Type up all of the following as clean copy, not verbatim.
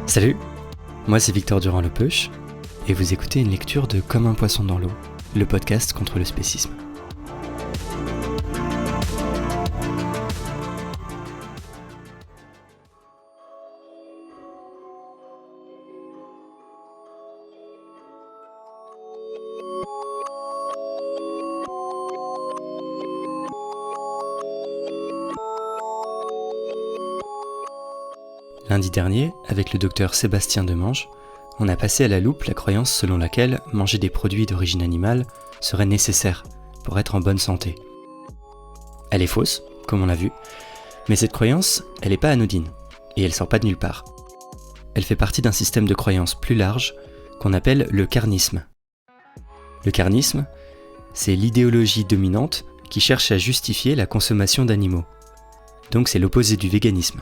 Salut, moi c'est Victor Durand-Lepeuch et vous écoutez une lecture de Comme un poisson dans l'eau, le podcast contre le spécisme. Lundi dernier, avec le docteur Sébastien Demange, on a passé à la loupe la croyance selon laquelle manger des produits d'origine animale serait nécessaire pour être en bonne santé. Elle est fausse, comme on l'a vu, mais cette croyance, elle n'est pas anodine, et elle sort pas de nulle part. Elle fait partie d'un système de croyances plus large qu'on appelle le carnisme. Le carnisme, c'est l'idéologie dominante qui cherche à justifier la consommation d'animaux. Donc c'est l'opposé du véganisme.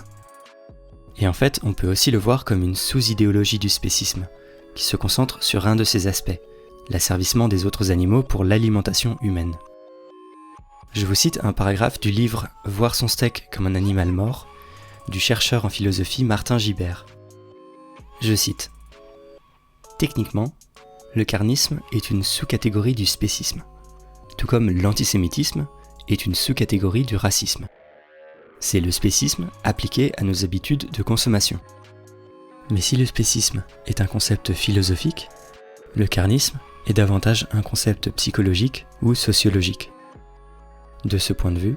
Et en fait, on peut aussi le voir comme une sous-idéologie du spécisme, qui se concentre sur un de ses aspects, l'asservissement des autres animaux pour l'alimentation humaine. Je vous cite un paragraphe du livre « Voir son steak comme un animal mort » du chercheur en philosophie Martin Gibert. Je cite « Techniquement, le carnisme est une sous-catégorie du spécisme, tout comme l'antisémitisme est une sous-catégorie du racisme. C'est le spécisme appliqué à nos habitudes de consommation. Mais si le spécisme est un concept philosophique, le carnisme est davantage un concept psychologique ou sociologique. De ce point de vue,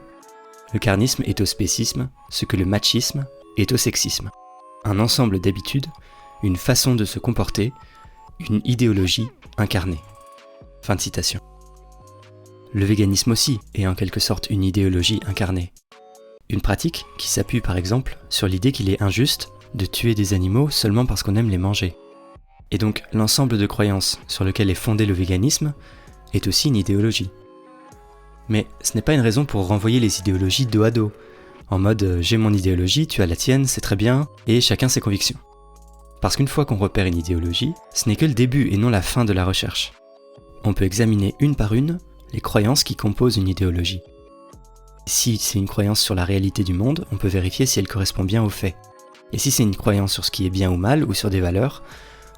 le carnisme est au spécisme ce que le machisme est au sexisme. Un ensemble d'habitudes, une façon de se comporter, une idéologie incarnée. » Fin de citation. Le véganisme aussi est en quelque sorte une idéologie incarnée. Une pratique qui s'appuie par exemple sur l'idée qu'il est injuste de tuer des animaux seulement parce qu'on aime les manger. Et donc l'ensemble de croyances sur lequel est fondé le véganisme est aussi une idéologie. Mais ce n'est pas une raison pour renvoyer les idéologies dos à dos, en mode j'ai mon idéologie, tu as la tienne, c'est très bien, et chacun ses convictions. Parce qu'une fois qu'on repère une idéologie, ce n'est que le début et non la fin de la recherche. On peut examiner une par une les croyances qui composent une idéologie. Si c'est une croyance sur la réalité du monde, on peut vérifier si elle correspond bien aux faits. Et si c'est une croyance sur ce qui est bien ou mal, ou sur des valeurs,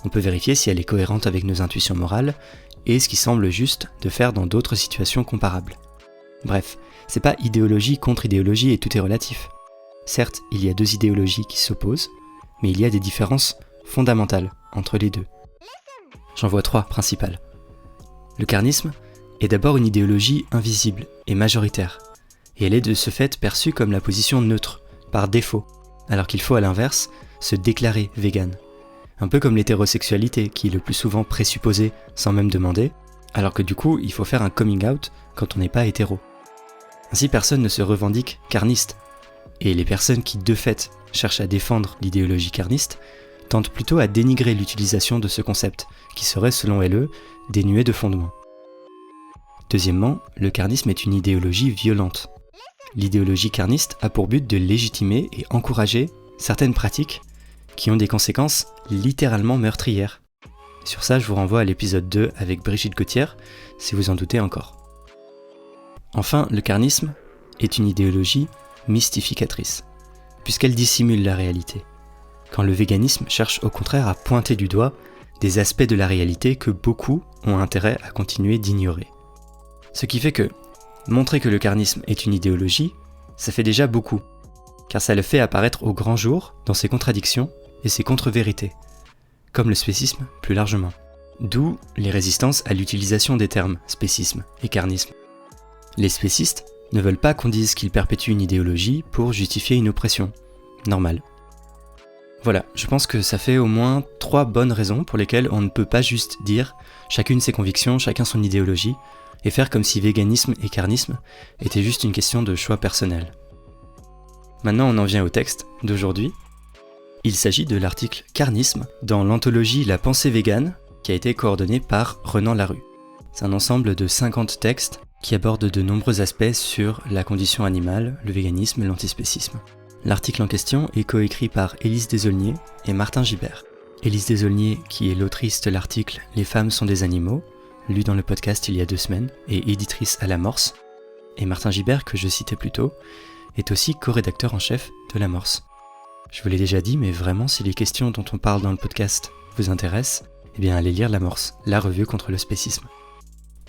on peut vérifier si elle est cohérente avec nos intuitions morales, et ce qui semble juste de faire dans d'autres situations comparables. Bref, c'est pas idéologie contre idéologie et tout est relatif. Certes, il y a deux idéologies qui s'opposent, mais il y a des différences fondamentales entre les deux. J'en vois trois principales. Le carnisme est d'abord une idéologie invisible et majoritaire. Et elle est de ce fait perçue comme la position neutre, par défaut, alors qu'il faut à l'inverse se déclarer vegan. Un peu comme l'hétérosexualité, qui est le plus souvent présupposée sans même demander, alors que du coup il faut faire un coming out quand on n'est pas hétéro. Ainsi personne ne se revendique carniste, et les personnes qui de fait cherchent à défendre l'idéologie carniste tentent plutôt à dénigrer l'utilisation de ce concept, qui serait selon elles dénué de fondement. Deuxièmement, le carnisme est une idéologie violente. L'idéologie carniste a pour but de légitimer et encourager certaines pratiques qui ont des conséquences littéralement meurtrières. Sur ça, je vous renvoie à l'épisode 2 avec Brigitte Gauthier, si vous en doutez encore. Enfin, le carnisme est une idéologie mystificatrice, puisqu'elle dissimule la réalité, quand le véganisme cherche au contraire à pointer du doigt des aspects de la réalité que beaucoup ont intérêt à continuer d'ignorer. Ce qui fait que montrer que le carnisme est une idéologie, ça fait déjà beaucoup, car ça le fait apparaître au grand jour dans ses contradictions et ses contre-vérités, comme le spécisme plus largement. D'où les résistances à l'utilisation des termes spécisme et carnisme. Les spécistes ne veulent pas qu'on dise qu'ils perpétuent une idéologie pour justifier une oppression. Normal. Voilà, je pense que ça fait au moins 3 bonnes raisons pour lesquelles on ne peut pas juste dire chacune ses convictions, chacun son idéologie, et faire comme si véganisme et carnisme étaient juste une question de choix personnel. Maintenant on en vient au texte d'aujourd'hui. Il s'agit de l'article Carnisme dans l'anthologie La pensée végane qui a été coordonnée par Renan Larue. C'est un ensemble de 50 textes qui abordent de nombreux aspects sur la condition animale, le véganisme et l'antispécisme. L'article en question est coécrit par Élise Desaulniers et Martin Gibert. Élise Desaulniers, qui est l'autrice de l'article « Les femmes sont des animaux », lu dans le podcast il y a 2 semaines, et éditrice à l'Amorce, et Martin Gibert, que je citais plus tôt, est aussi co-rédacteur en chef de l'Amorce. Je vous l'ai déjà dit, mais vraiment, si les questions dont on parle dans le podcast vous intéressent, eh bien allez lire l'Amorce, la revue contre le spécisme.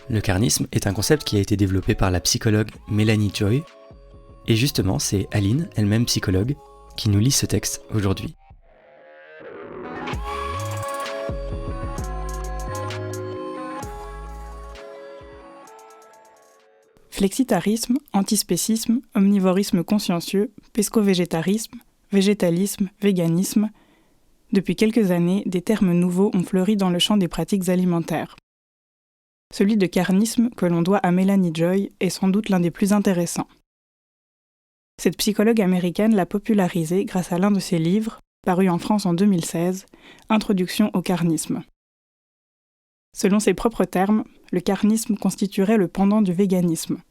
Le carnisme est un concept qui a été développé par la psychologue Mélanie Joy, et justement, c'est Aline, elle-même psychologue, qui nous lit ce texte aujourd'hui. Flexitarisme, antispécisme, omnivorisme consciencieux, pesco-végétarisme, végétalisme, véganisme. Depuis quelques années, des termes nouveaux ont fleuri dans le champ des pratiques alimentaires. Celui de carnisme, que l'on doit à Mélanie Joy, est sans doute l'un des plus intéressants. Cette psychologue américaine l'a popularisé grâce à l'un de ses livres, paru en France en 2016, Introduction au carnisme. Selon ses propres termes, le carnisme constituerait le pendant du véganisme.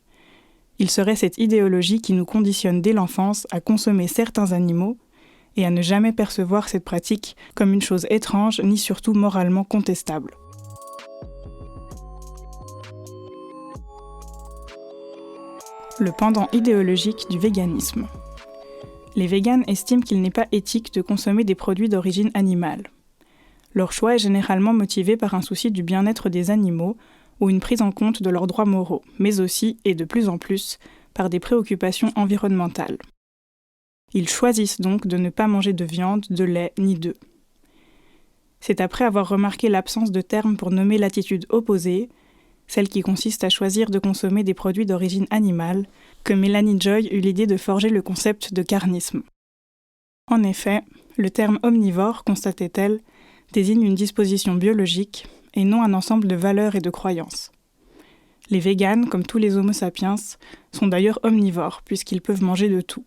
Il serait cette idéologie qui nous conditionne dès l'enfance à consommer certains animaux et à ne jamais percevoir cette pratique comme une chose étrange ni surtout moralement contestable. Le pendant idéologique du véganisme. Les véganes estiment qu'il n'est pas éthique de consommer des produits d'origine animale. Leur choix est généralement motivé par un souci du bien-être des animaux ou une prise en compte de leurs droits moraux, mais aussi, et de plus en plus, par des préoccupations environnementales. Ils choisissent donc de ne pas manger de viande, de lait ni d'œufs. C'est après avoir remarqué l'absence de termes pour nommer l'attitude opposée, celle qui consiste à choisir de consommer des produits d'origine animale, que Mélanie Joy eut l'idée de forger le concept de carnisme. En effet, le terme omnivore, constatait-elle, désigne une disposition biologique et non un ensemble de valeurs et de croyances. Les véganes, comme tous les homo sapiens, sont d'ailleurs omnivores puisqu'ils peuvent manger de tout.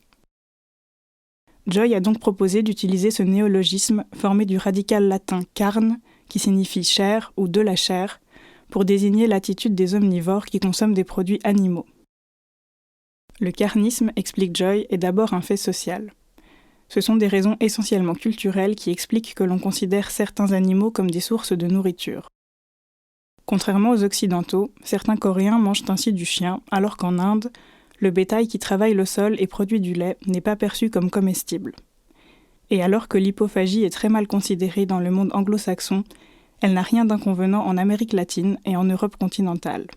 Joy a donc proposé d'utiliser ce néologisme formé du radical latin carne, qui signifie chair ou de la chair, pour désigner l'attitude des omnivores qui consomment des produits animaux. Le carnisme, explique Joy, est d'abord un fait social. Ce sont des raisons essentiellement culturelles qui expliquent que l'on considère certains animaux comme des sources de nourriture. Contrairement aux Occidentaux, certains Coréens mangent ainsi du chien, alors qu'en Inde, le bétail qui travaille le sol et produit du lait n'est pas perçu comme comestible. Et alors que l'hypophagie est très mal considérée dans le monde anglo-saxon, elle n'a rien d'inconvenant en Amérique latine et en Europe continentale.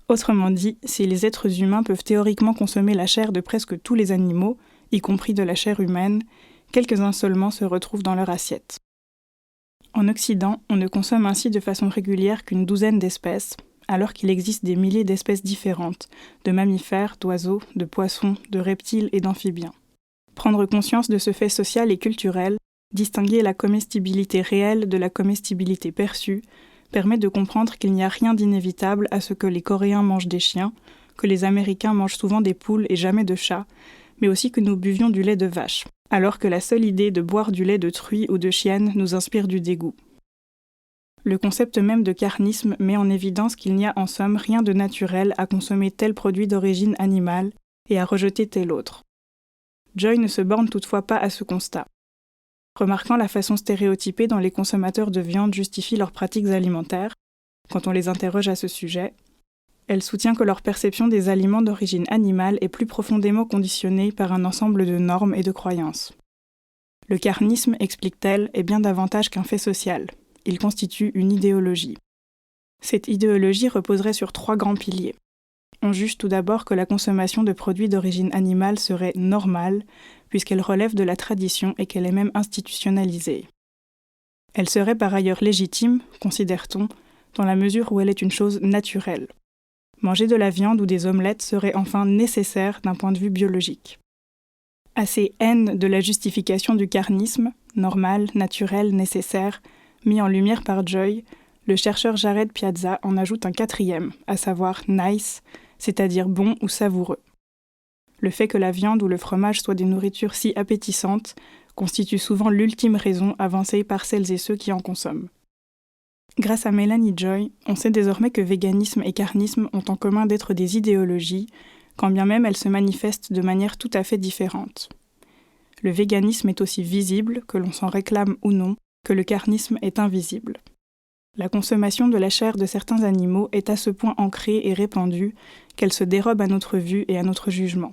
Autrement dit, si les êtres humains peuvent théoriquement consommer la chair de presque tous les animaux, y compris de la chair humaine, quelques-uns seulement se retrouvent dans leur assiette. En Occident, on ne consomme ainsi de façon régulière qu'une douzaine d'espèces, alors qu'il existe des milliers d'espèces différentes, de mammifères, d'oiseaux, de poissons, de reptiles et d'amphibiens. Prendre conscience de ce fait social et culturel, distinguer la comestibilité réelle de la comestibilité perçue, permet de comprendre qu'il n'y a rien d'inévitable à ce que les Coréens mangent des chiens, que les Américains mangent souvent des poules et jamais de chats, mais aussi que nous buvions du lait de vache, alors que la seule idée de boire du lait de truie ou de chienne nous inspire du dégoût. Le concept même de carnisme met en évidence qu'il n'y a en somme rien de naturel à consommer tel produit d'origine animale et à rejeter tel autre. Joy ne se borne toutefois pas à ce constat. Remarquant la façon stéréotypée dont les consommateurs de viande justifient leurs pratiques alimentaires, quand on les interroge à ce sujet, elle soutient que leur perception des aliments d'origine animale est plus profondément conditionnée par un ensemble de normes et de croyances. Le carnisme, explique-t-elle, est bien davantage qu'un fait social. Il constitue une idéologie. Cette idéologie reposerait sur 3 grands piliers. On juge tout d'abord que la consommation de produits d'origine animale serait normale, puisqu'elle relève de la tradition et qu'elle est même institutionnalisée. Elle serait par ailleurs légitime, considère-t-on, dans la mesure où elle est une chose naturelle. Manger de la viande ou des omelettes serait enfin nécessaire d'un point de vue biologique. À ces haines de la justification du carnisme, normal, naturel, nécessaire, mis en lumière par Joy, le chercheur Jared Piazza en ajoute un 4e, à savoir nice, c'est-à-dire bon ou savoureux. Le fait que la viande ou le fromage soient des nourritures si appétissantes constitue souvent l'ultime raison avancée par celles et ceux qui en consomment. Grâce à Mélanie Joy, on sait désormais que véganisme et carnisme ont en commun d'être des idéologies, quand bien même elles se manifestent de manière tout à fait différente. Le véganisme est aussi visible, que l'on s'en réclame ou non, que le carnisme est invisible. La consommation de la chair de certains animaux est à ce point ancrée et répandue qu'elle se dérobe à notre vue et à notre jugement.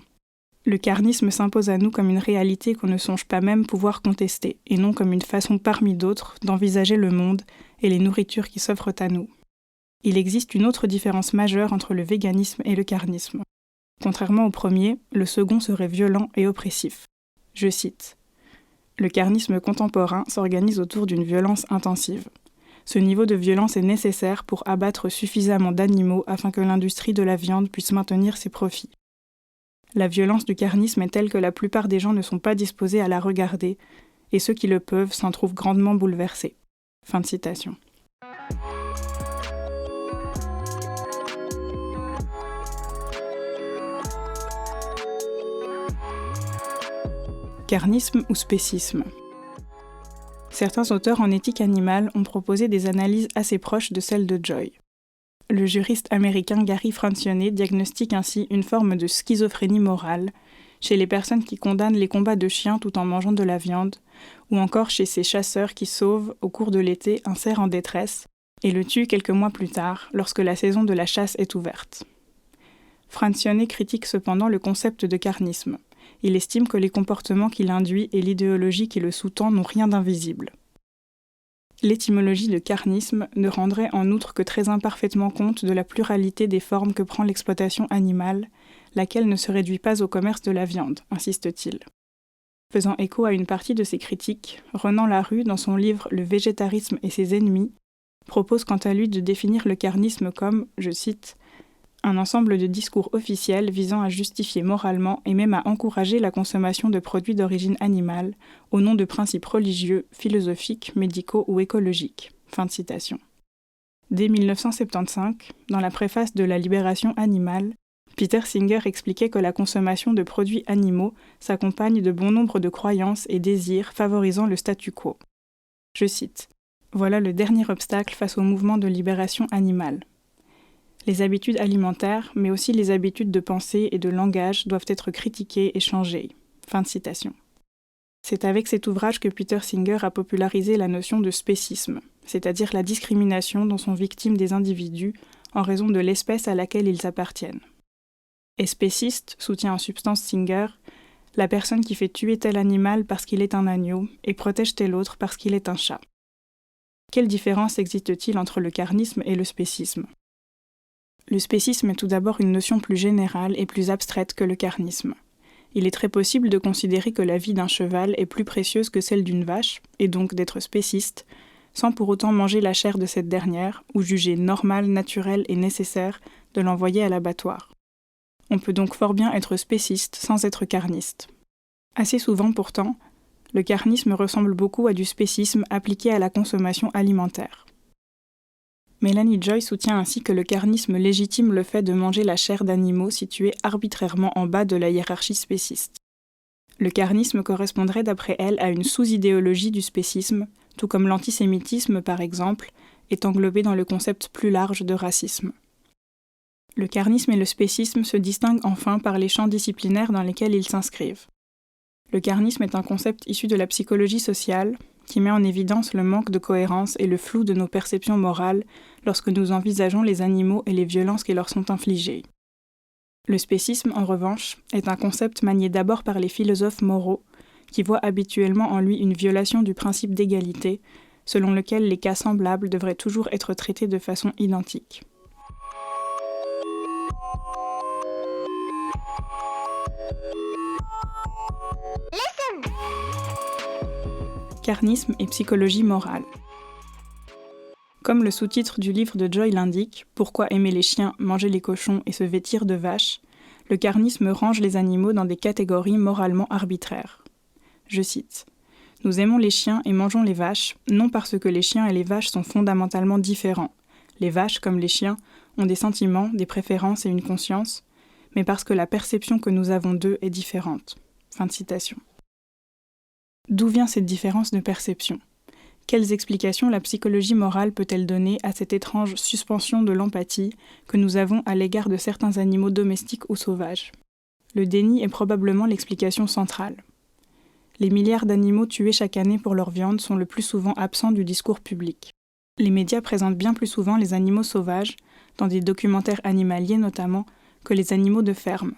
Le carnisme s'impose à nous comme une réalité qu'on ne songe pas même pouvoir contester, et non comme une façon parmi d'autres d'envisager le monde et les nourritures qui s'offrent à nous. Il existe une autre différence majeure entre le véganisme et le carnisme. Contrairement au premier, le second serait violent et oppressif. Je cite. Le carnisme contemporain s'organise autour d'une violence intensive. Ce niveau de violence est nécessaire pour abattre suffisamment d'animaux afin que l'industrie de la viande puisse maintenir ses profits. La violence du carnisme est telle que la plupart des gens ne sont pas disposés à la regarder, et ceux qui le peuvent s'en trouvent grandement bouleversés. Fin de citation. Carnisme ou spécisme. Certains auteurs en éthique animale ont proposé des analyses assez proches de celles de Joy. Le juriste américain Gary Francione diagnostique ainsi une forme de schizophrénie morale chez les personnes qui condamnent les combats de chiens tout en mangeant de la viande, ou encore chez ces chasseurs qui sauvent, au cours de l'été, un cerf en détresse et le tuent quelques mois plus tard, lorsque la saison de la chasse est ouverte. Francione critique cependant le concept de carnisme. Il estime que les comportements qu'il induit et l'idéologie qui le sous-tend n'ont rien d'invisible. L'étymologie de carnisme ne rendrait en outre que très imparfaitement compte de la pluralité des formes que prend l'exploitation animale, laquelle ne se réduit pas au commerce de la viande, insiste-t-il. Faisant écho à une partie de ses critiques, Renan Larue, dans son livre « Le végétarisme et ses ennemis », propose quant à lui de définir le carnisme comme, je cite, un ensemble de discours officiels visant à justifier moralement et même à encourager la consommation de produits d'origine animale au nom de principes religieux, philosophiques, médicaux ou écologiques. Fin de citation. Dès 1975, dans la préface de La Libération animale, Peter Singer expliquait que la consommation de produits animaux s'accompagne de bon nombre de croyances et désirs favorisant le statu quo. Je cite. « Voilà le dernier obstacle face au mouvement de libération animale. Les habitudes alimentaires, mais aussi les habitudes de pensée et de langage doivent être critiquées et changées. » Fin de citation. C'est avec cet ouvrage que Peter Singer a popularisé la notion de spécisme, c'est-à-dire la discrimination dont sont victimes des individus en raison de l'espèce à laquelle ils appartiennent. Et spéciste, soutient en substance Singer, la personne qui fait tuer tel animal parce qu'il est un agneau et protège tel autre parce qu'il est un chat. Quelle différence existe-t-il entre le carnisme et le spécisme ? Le spécisme est tout d'abord une notion plus générale et plus abstraite que le carnisme. Il est très possible de considérer que la vie d'un cheval est plus précieuse que celle d'une vache, et donc d'être spéciste, sans pour autant manger la chair de cette dernière, ou juger normal, naturel et nécessaire de l'envoyer à l'abattoir. On peut donc fort bien être spéciste sans être carniste. Assez souvent pourtant, le carnisme ressemble beaucoup à du spécisme appliqué à la consommation alimentaire. Mélanie Joy soutient ainsi que le carnisme légitime le fait de manger la chair d'animaux situés arbitrairement en bas de la hiérarchie spéciste. Le carnisme correspondrait d'après elle à une sous-idéologie du spécisme, tout comme l'antisémitisme par exemple, est englobé dans le concept plus large de racisme. Le carnisme et le spécisme se distinguent enfin par les champs disciplinaires dans lesquels ils s'inscrivent. Le carnisme est un concept issu de la psychologie sociale, qui met en évidence le manque de cohérence et le flou de nos perceptions morales lorsque nous envisageons les animaux et les violences qui leur sont infligées. Le spécisme, en revanche, est un concept manié d'abord par les philosophes moraux, qui voient habituellement en lui une violation du principe d'égalité, selon lequel les cas semblables devraient toujours être traités de façon identique. Carnisme et psychologie morale. Comme le sous-titre du livre de Joy l'indique, « Pourquoi aimer les chiens, manger les cochons et se vêtir de vaches ?» le carnisme range les animaux dans des catégories moralement arbitraires. Je cite. « Nous aimons les chiens et mangeons les vaches, non parce que les chiens et les vaches sont fondamentalement différents. Les vaches, comme les chiens, ont des sentiments, des préférences et une conscience, mais parce que la perception que nous avons d'eux est différente. » Fin de citation. D'où vient cette différence de perception ? Quelles explications la psychologie morale peut-elle donner à cette étrange suspension de l'empathie que nous avons à l'égard de certains animaux domestiques ou sauvages ? Le déni est probablement l'explication centrale. Les milliards d'animaux tués chaque année pour leur viande sont le plus souvent absents du discours public. Les médias présentent bien plus souvent les animaux sauvages, dans des documentaires animaliers notamment, que les animaux de ferme.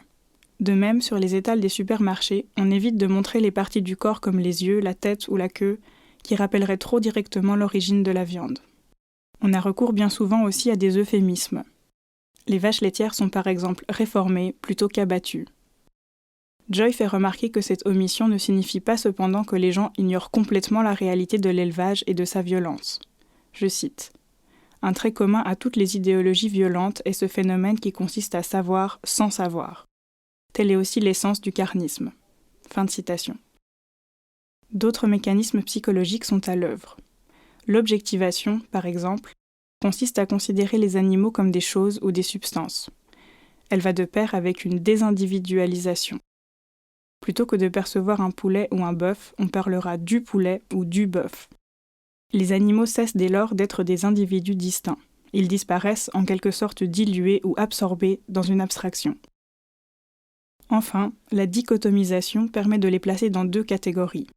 De même, sur les étals des supermarchés, on évite de montrer les parties du corps comme les yeux, la tête ou la queue, qui rappelleraient trop directement l'origine de la viande. On a recours bien souvent aussi à des euphémismes. Les vaches laitières sont par exemple réformées plutôt qu'abattues. Joy fait remarquer que cette omission ne signifie pas cependant que les gens ignorent complètement la réalité de l'élevage et de sa violence. Je cite : « Un trait commun à toutes les idéologies violentes est ce phénomène qui consiste à savoir sans savoir. Telle est aussi l'essence du carnisme. » Fin de citation. D'autres mécanismes psychologiques sont à l'œuvre. L'objectivation, par exemple, consiste à considérer les animaux comme des choses ou des substances. Elle va de pair avec une désindividualisation. Plutôt que de percevoir un poulet ou un bœuf, on parlera du poulet ou du bœuf. Les animaux cessent dès lors d'être des individus distincts. Ils disparaissent en quelque sorte dilués ou absorbés dans une abstraction. Enfin, la dichotomisation permet de les placer dans deux catégories.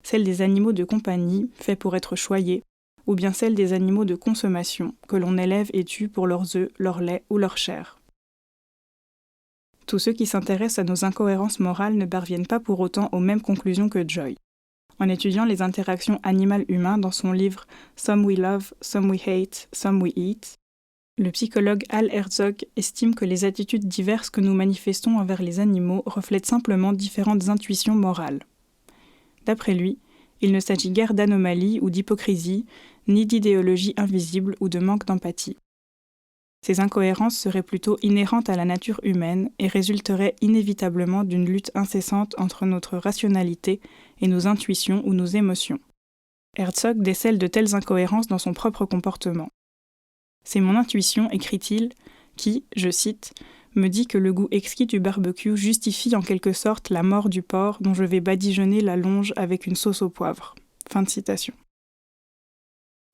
Celle des animaux de compagnie, faits pour être choyés, ou bien celle des animaux de consommation, que l'on élève et tue pour leurs œufs, leur lait ou leur chair. Tous ceux qui s'intéressent à nos incohérences morales ne parviennent pas pour autant aux mêmes conclusions que Joy. En étudiant les interactions animal-humain dans son livre « Some we love, some we hate, some we eat », le psychologue Al Herzog estime que les attitudes diverses que nous manifestons envers les animaux reflètent simplement différentes intuitions morales. D'après lui, il ne s'agit guère d'anomalie ou d'hypocrisie, ni d'idéologie invisible ou de manque d'empathie. Ces incohérences seraient plutôt inhérentes à la nature humaine et résulteraient inévitablement d'une lutte incessante entre notre rationalité et nos intuitions ou nos émotions. Herzog décèle de telles incohérences dans son propre comportement. « C'est mon intuition, écrit-il, qui, je cite, me dit que le goût exquis du barbecue justifie en quelque sorte la mort du porc dont je vais badigeonner la longe avec une sauce au poivre. » Fin de citation.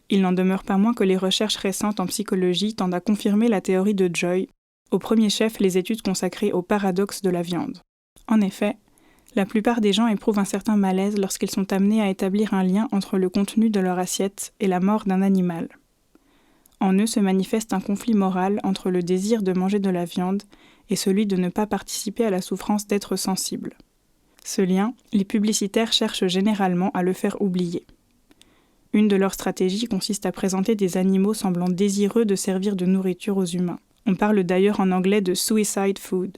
Il n'en demeure pas moins que les recherches récentes en psychologie tendent à confirmer la théorie de Joy, au premier chef les études consacrées au paradoxe de la viande. En effet, la plupart des gens éprouvent un certain malaise lorsqu'ils sont amenés à établir un lien entre le contenu de leur assiette et la mort d'un animal. En eux se manifeste un conflit moral entre le désir de manger de la viande et celui de ne pas participer à la souffrance d'être sensible. Ce lien, les publicitaires cherchent généralement à le faire oublier. Une de leurs stratégies consiste à présenter des animaux semblant désireux de servir de nourriture aux humains. On parle d'ailleurs en anglais de « suicide food ».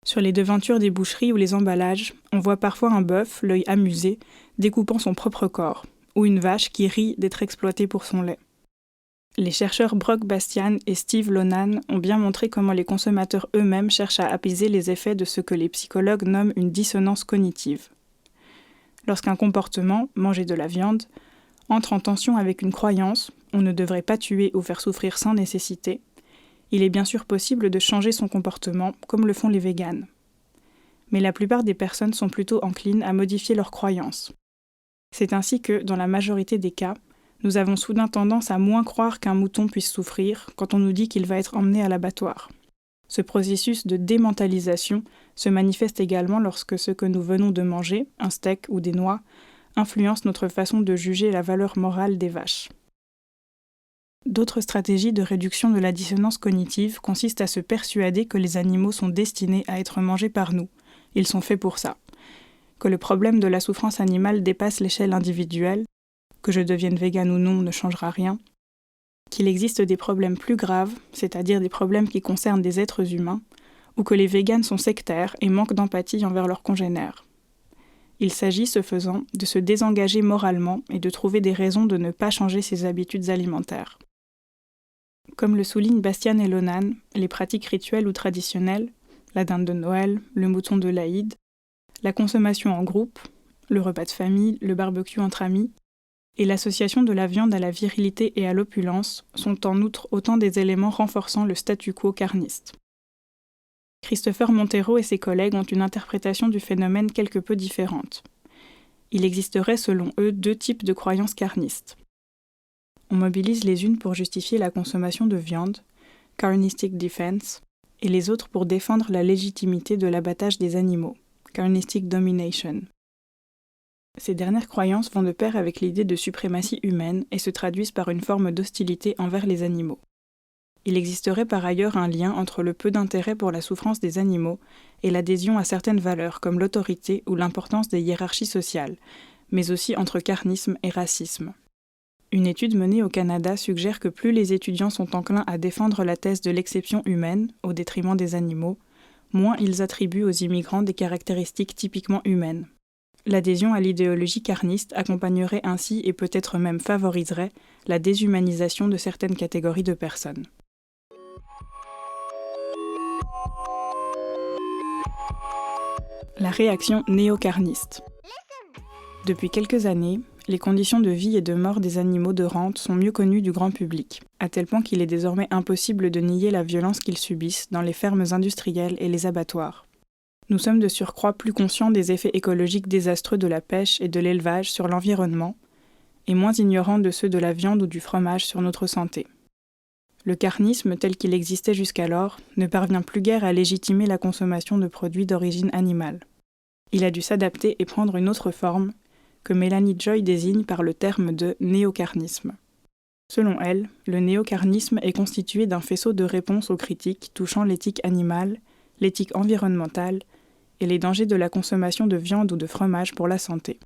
Sur les devantures des boucheries ou les emballages, on voit parfois un bœuf, l'œil amusé, découpant son propre corps, ou une vache qui rit d'être exploitée pour son lait. Les chercheurs Brock Bastian et Steve Lonan ont bien montré comment les consommateurs eux-mêmes cherchent à apaiser les effets de ce que les psychologues nomment une dissonance cognitive. Lorsqu'un comportement, manger de la viande, entre en tension avec une croyance, on ne devrait pas tuer ou faire souffrir sans nécessité, il est bien sûr possible de changer son comportement, comme le font les véganes. Mais la plupart des personnes sont plutôt enclines à modifier leurs croyances. C'est ainsi que, dans la majorité des cas, nous avons soudain tendance à moins croire qu'un mouton puisse souffrir quand on nous dit qu'il va être emmené à l'abattoir. Ce processus de démentalisation se manifeste également lorsque ce que nous venons de manger, un steak ou des noix, influence notre façon de juger la valeur morale des vaches. D'autres stratégies de réduction de la dissonance cognitive consistent à se persuader que les animaux sont destinés à être mangés par nous. Ils sont faits pour ça. Que le problème de la souffrance animale dépasse l'échelle individuelle, que je devienne végane ou non ne changera rien, qu'il existe des problèmes plus graves, c'est-à-dire des problèmes qui concernent des êtres humains, ou que les véganes sont sectaires et manquent d'empathie envers leurs congénères. Il s'agit, ce faisant, de se désengager moralement et de trouver des raisons de ne pas changer ses habitudes alimentaires. Comme le soulignent Bastian et Lonan, les pratiques rituelles ou traditionnelles, la dinde de Noël, le mouton de l'Aïd, la consommation en groupe, le repas de famille, le barbecue entre amis, et l'association de la viande à la virilité et à l'opulence sont en outre autant des éléments renforçant le statu quo carniste. Christopher Monteiro et ses collègues ont une interprétation du phénomène quelque peu différente. Il existerait selon eux deux types de croyances carnistes. On mobilise les unes pour justifier la consommation de viande, carnistic defense, et les autres pour défendre la légitimité de l'abattage des animaux, carnistic domination. Ces dernières croyances vont de pair avec l'idée de suprématie humaine et se traduisent par une forme d'hostilité envers les animaux. Il existerait par ailleurs un lien entre le peu d'intérêt pour la souffrance des animaux et l'adhésion à certaines valeurs comme l'autorité ou l'importance des hiérarchies sociales, mais aussi entre carnisme et racisme. Une étude menée au Canada suggère que plus les étudiants sont enclins à défendre la thèse de l'exception humaine, au détriment des animaux, moins ils attribuent aux immigrants des caractéristiques typiquement humaines. L'adhésion à l'idéologie carniste accompagnerait ainsi et peut-être même favoriserait la déshumanisation de certaines catégories de personnes. La réaction néocarniste. Depuis quelques années, les conditions de vie et de mort des animaux de rente sont mieux connues du grand public, à tel point qu'il est désormais impossible de nier la violence qu'ils subissent dans les fermes industrielles et les abattoirs. Nous sommes de surcroît plus conscients des effets écologiques désastreux de la pêche et de l'élevage sur l'environnement, et moins ignorants de ceux de la viande ou du fromage sur notre santé. Le carnisme tel qu'il existait jusqu'alors ne parvient plus guère à légitimer la consommation de produits d'origine animale. Il a dû s'adapter et prendre une autre forme, que Mélanie Joy désigne par le terme de néocarnisme. Selon elle, le néocarnisme est constitué d'un faisceau de réponses aux critiques touchant l'éthique animale, l'éthique environnementale et les dangers de la consommation de viande ou de fromage pour la santé.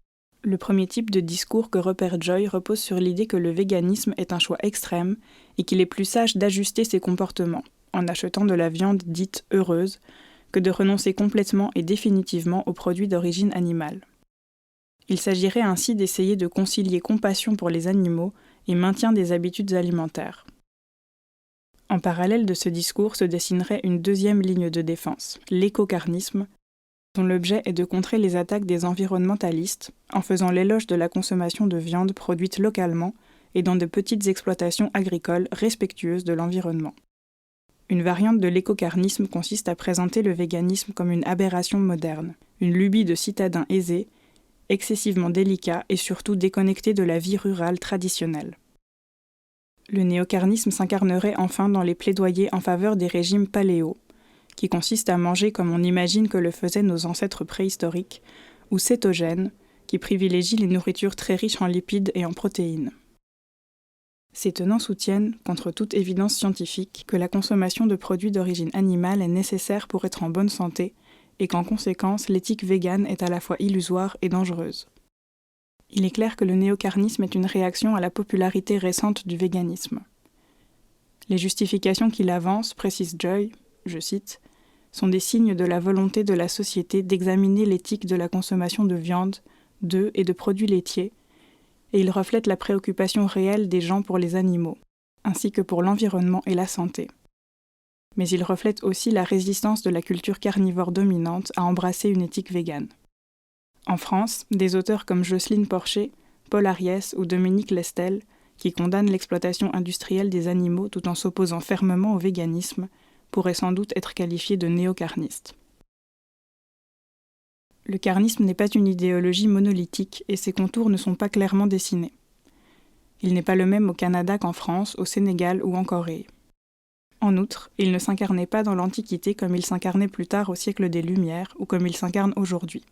Le premier type de discours que repère Joy repose sur l'idée que le véganisme est un choix extrême et qu'il est plus sage d'ajuster ses comportements, en achetant de la viande dite heureuse, que de renoncer complètement et définitivement aux produits d'origine animale. Il s'agirait ainsi d'essayer de concilier compassion pour les animaux et maintien des habitudes alimentaires. En parallèle de ce discours se dessinerait une deuxième ligne de défense, l'écocarnisme, dont l'objet est de contrer les attaques des environnementalistes en faisant l'éloge de la consommation de viande produite localement et dans de petites exploitations agricoles respectueuses de l'environnement. Une variante de l'écocarnisme consiste à présenter le véganisme comme une aberration moderne, une lubie de citadins aisés, excessivement délicat et surtout déconnecté de la vie rurale traditionnelle. Le néocarnisme s'incarnerait enfin dans les plaidoyers en faveur des régimes paléo, qui consistent à manger comme on imagine que le faisaient nos ancêtres préhistoriques, ou cétogènes, qui privilégient les nourritures très riches en lipides et en protéines. Ces tenants soutiennent, contre toute évidence scientifique, que la consommation de produits d'origine animale est nécessaire pour être en bonne santé et qu'en conséquence, l'éthique végane est à la fois illusoire et dangereuse. Il est clair que le néocarnisme est une réaction à la popularité récente du véganisme. Les justifications qu'il avance, précise Joy, je cite, sont des signes de la volonté de la société d'examiner l'éthique de la consommation de viande, d'œufs et de produits laitiers, et ils reflètent la préoccupation réelle des gens pour les animaux, ainsi que pour l'environnement et la santé. Mais ils reflètent aussi la résistance de la culture carnivore dominante à embrasser une éthique végane. En France, des auteurs comme Jocelyne Porcher, Paul Ariès ou Dominique Lestel, qui condamnent l'exploitation industrielle des animaux tout en s'opposant fermement au véganisme, pourraient sans doute être qualifiés de néocarnistes. Le carnisme n'est pas une idéologie monolithique et ses contours ne sont pas clairement dessinés. Il n'est pas le même au Canada qu'en France, au Sénégal ou en Corée. En outre, il ne s'incarnait pas dans l'Antiquité comme il s'incarnait plus tard au siècle des Lumières ou comme il s'incarne aujourd'hui.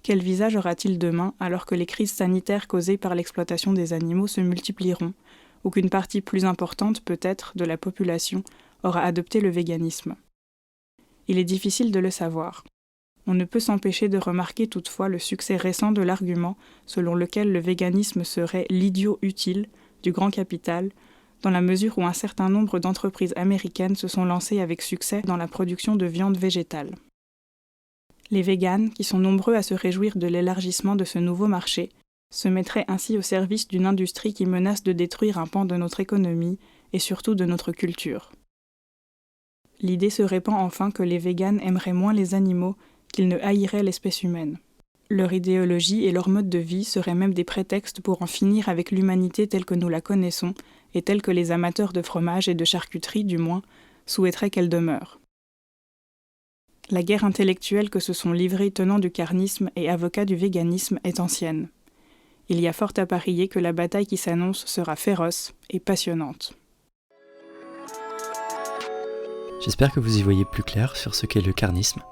Quel visage aura-t-il demain alors que les crises sanitaires causées par l'exploitation des animaux se multiplieront ou qu'une partie plus importante, peut-être, de la population aura adopté le véganisme? Il est difficile de le savoir. On ne peut s'empêcher de remarquer toutefois le succès récent de l'argument selon lequel le véganisme serait l'idiot utile du grand capital, dans la mesure où un certain nombre d'entreprises américaines se sont lancées avec succès dans la production de viande végétale. Les véganes, qui sont nombreux à se réjouir de l'élargissement de ce nouveau marché, se mettraient ainsi au service d'une industrie qui menace de détruire un pan de notre économie et surtout de notre culture. L'idée se répand enfin que les véganes aimeraient moins les animaux qu'ils ne haïraient l'espèce humaine. Leur idéologie et leur mode de vie seraient même des prétextes pour en finir avec l'humanité telle que nous la connaissons et telle que les amateurs de fromage et de charcuterie, du moins, souhaiteraient qu'elle demeure. La guerre intellectuelle que se sont livrés tenants du carnisme et avocats du véganisme est ancienne. Il y a fort à parier que la bataille qui s'annonce sera féroce et passionnante. J'espère que vous y voyez plus clair sur ce qu'est le carnisme.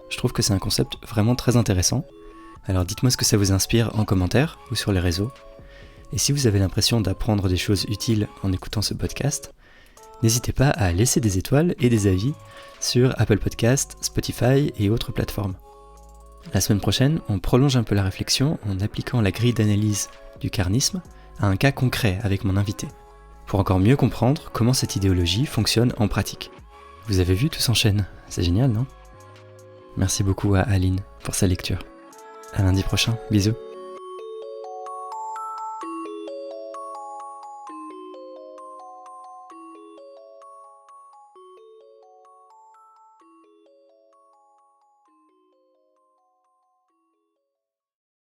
Je trouve que c'est un concept vraiment très intéressant. Alors dites-moi ce que ça vous inspire en commentaire ou sur les réseaux. Et si vous avez l'impression d'apprendre des choses utiles en écoutant ce podcast, n'hésitez pas à laisser des étoiles et des avis sur Apple Podcasts, Spotify et autres plateformes. La semaine prochaine, on prolonge un peu la réflexion en appliquant la grille d'analyse du carnisme à un cas concret avec mon invité, pour encore mieux comprendre comment cette idéologie fonctionne en pratique. Vous avez vu, tout s'enchaîne, c'est génial, non ? Merci beaucoup à Aline pour sa lecture. À lundi prochain, bisous.